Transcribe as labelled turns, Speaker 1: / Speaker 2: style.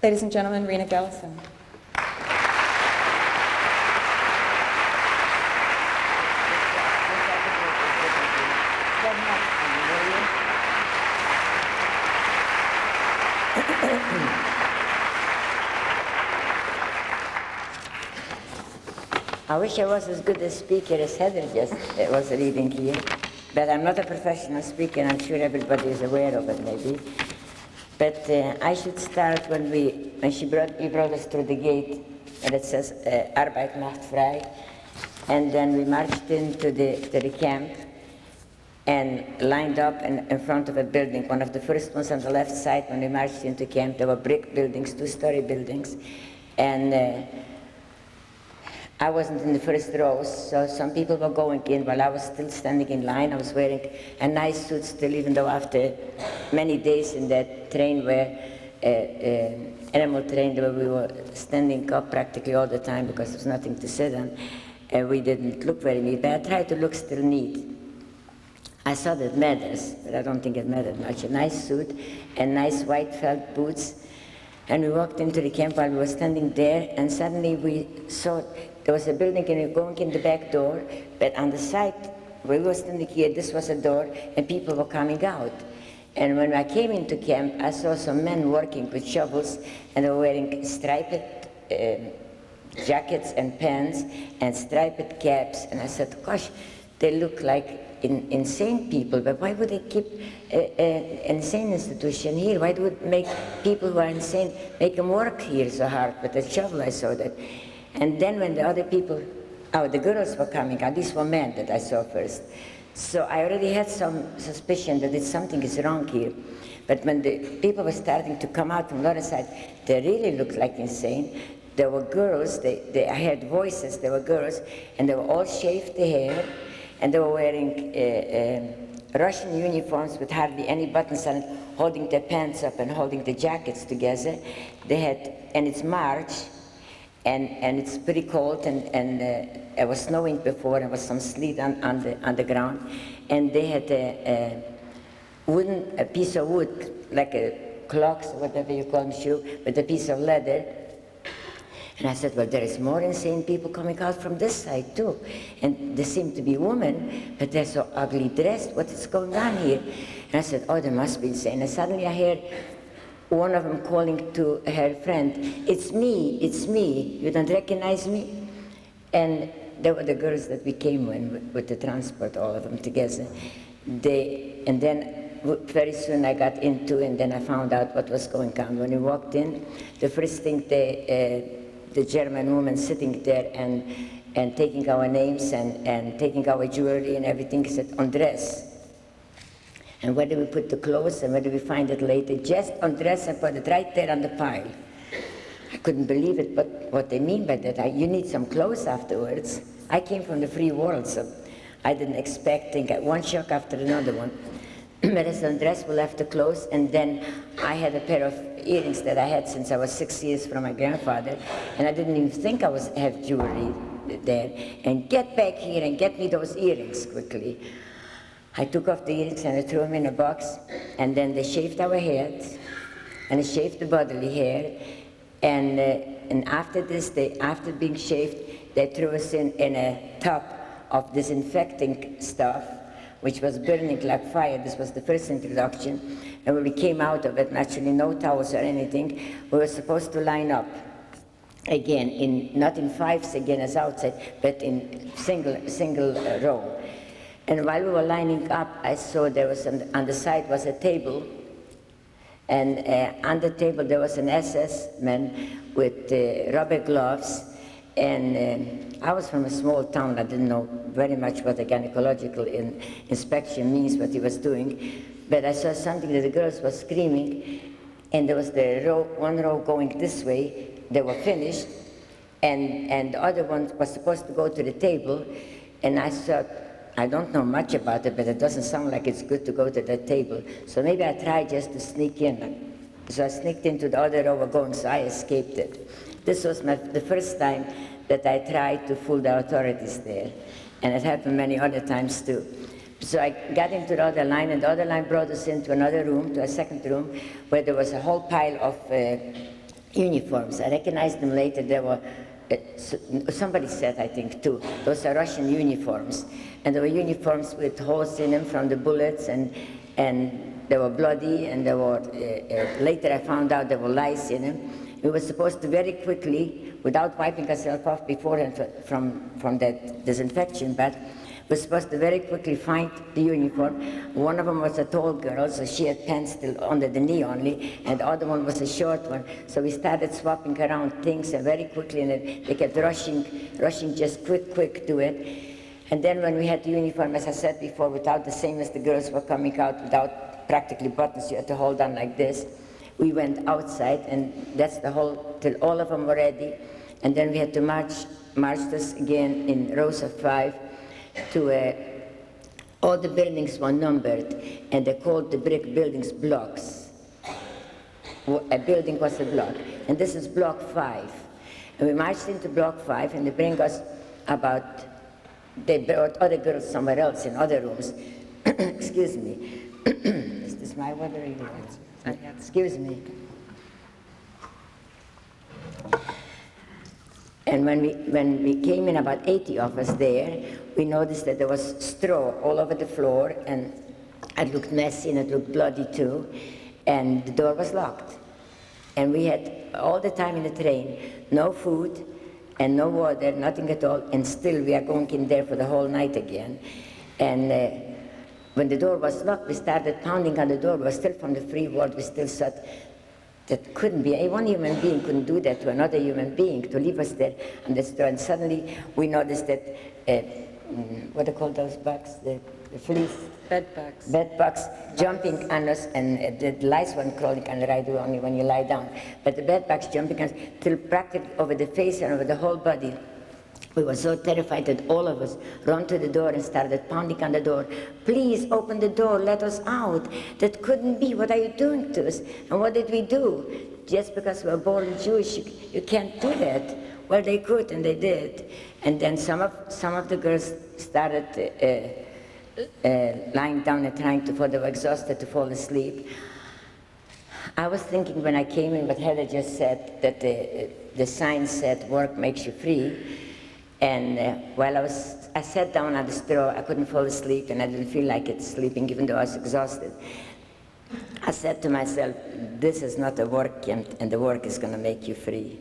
Speaker 1: Ladies and gentlemen, Rena Gelissen.
Speaker 2: I wish I was as good a speaker as Heather just was reading here, but I'm not a professional speaker, and I'm sure everybody is aware of it maybe. But I should start when he brought us through the gate, and it says Arbeit macht frei, and then we marched into the camp and lined up in front of a building, one of the first ones on the left side. When we marched into camp, there were brick buildings, two-story buildings, and I wasn't in the first rows, so some people were going in while I was still standing in line. I was wearing a nice suit still, even though after many days in that train animal train where we were standing up practically all the time because there was nothing to sit on. We didn't look very neat, but I tried to look still neat. I saw that matters, but I don't think it mattered much. A nice suit and nice white felt boots. And we walked into the camp while we were standing there, and suddenly we saw there was a building, and we were going in the back door, but on the side, where we were standing here, this was a door, and people were coming out. And when I came into camp, I saw some men working with shovels, and they were wearing striped jackets and pants, and striped caps, and I said, gosh, they look like insane people, but why would they keep an insane institution here? Why would make people who are insane, make them work here so hard with a shovel? I saw that. And then when the other people, the girls were coming out, these were men that I saw first. So I already had some suspicion that something is wrong here. But when the people were starting to come out from the other side, they really looked like insane. There were girls, I heard voices, there were girls, and they were all shaved the hair, and they were wearing Russian uniforms with hardly any buttons on it, holding their pants up and holding the jackets together. They had, and it's March, and it's pretty cold, and it was snowing before, there was some sleet on the ground, and they had a piece of wood, like a clogs, whatever you call them, shoe, with a piece of leather. And I said, well, there is more insane people coming out from this side too. And they seem to be women, but they're so ugly dressed. What is going on here? And I said, oh, they must be insane. And suddenly I heard one of them calling to her friend, it's me, you don't recognize me? And they were the girls that we came with the transport, all of them together. And then very soon I got into, and then I found out what was going on. When we walked in, the first thing the German woman sitting there and taking our names and taking our jewelry and everything said, undress. And where do we put the clothes, and where do we find it later? Just undress and put it right there on the pile. I couldn't believe it, but what they mean by that, you need some clothes afterwards. I came from the free world, so I didn't expect one shock after another one. But as undressed, we left the clothes, and then I had a pair of earrings that I had since I was 6 years from my grandfather, and I didn't even think I was have jewelry there. And get back here and get me those earrings quickly. I took off the earrings and I threw them in a box, and then they shaved our heads, and they shaved the bodily hair, and after this, after being shaved, they threw us in a tub of disinfecting stuff, which was burning like fire. This was the first introduction. And when we came out of it, naturally no towels or anything, we were supposed to line up again, not in fives again as outside, but in single row. And while we were lining up, I saw there was, on the side was a table, and on the table there was an SS man with rubber gloves, and I was from a small town. I didn't know very much what a gynecological inspection means, what he was doing, but I saw something that the girls were screaming, and there was one row going this way. They were finished, and the other one was supposed to go to the table, and I thought, I don't know much about it, but it doesn't sound like it's good to go to that table. So maybe I tried just to sneak in. So I sneaked into the other row going, so I escaped it. This was the first time that I tried to fool the authorities there. And it happened many other times too. So I got into the other line, and the other line brought us into another room, to a second room, where there was a whole pile of uniforms. I recognized them later. They were, somebody said, I think, too, those are Russian uniforms. And there were uniforms with holes in them from the bullets, and they were bloody, and they were, later I found out there were lice in them. We were supposed to very quickly, without wiping ourselves off beforehand from that disinfection bath, we were supposed to very quickly find the uniform. One of them was a tall girl, so she had pants still under the knee only, and the other one was a short one. So we started swapping around things, and very quickly, and they kept rushing just quick to it. And then when we had the uniform, as I said before, without the same as the girls were coming out, without practically buttons, you had to hold on like this. We went outside, and that's the whole, till all of them were ready. And then we had to march us again in rows of 5 to, all the buildings were numbered, and they called the brick buildings blocks. A building was a block, and this is block 5. And we marched into block 5, and they bring us about, they brought other girls somewhere else in other rooms. Excuse me. Is this my water or yours? Excuse me. And when we came in, about 80 of us there, we noticed that there was straw all over the floor, and it looked messy and it looked bloody too, and the door was locked. And we had, all the time in the train, no food and no water, nothing at all, and still we are going in there for the whole night again. And when the door was locked, we started pounding on the door. We were still from the free world. We still thought that couldn't be. One human being couldn't do that to another human being, to leave us there on the store. And suddenly we noticed that, what do you call those bugs? The fleas?
Speaker 1: Bed bugs.
Speaker 2: Bed bugs jumping on us, and the lice weren't crawling on the right way only when you lie down. But the bed bugs jumping on us till practically over the face and over the whole body. We were so terrified that all of us ran to the door and started pounding on the door. Please open the door, let us out. That couldn't be. What are you doing to us? And what did we do? Just because we're born Jewish, you can't do that. Well, they could, and they did. And then some of the girls started lying down and trying to, for they were exhausted, to fall asleep. I was thinking when I came in what Heather just said, that the sign said, work makes you free. And while I sat down on the straw, I couldn't fall asleep, and I didn't feel like it sleeping, even though I was exhausted. I said to myself, this is not a work camp, and the work is going to make you free.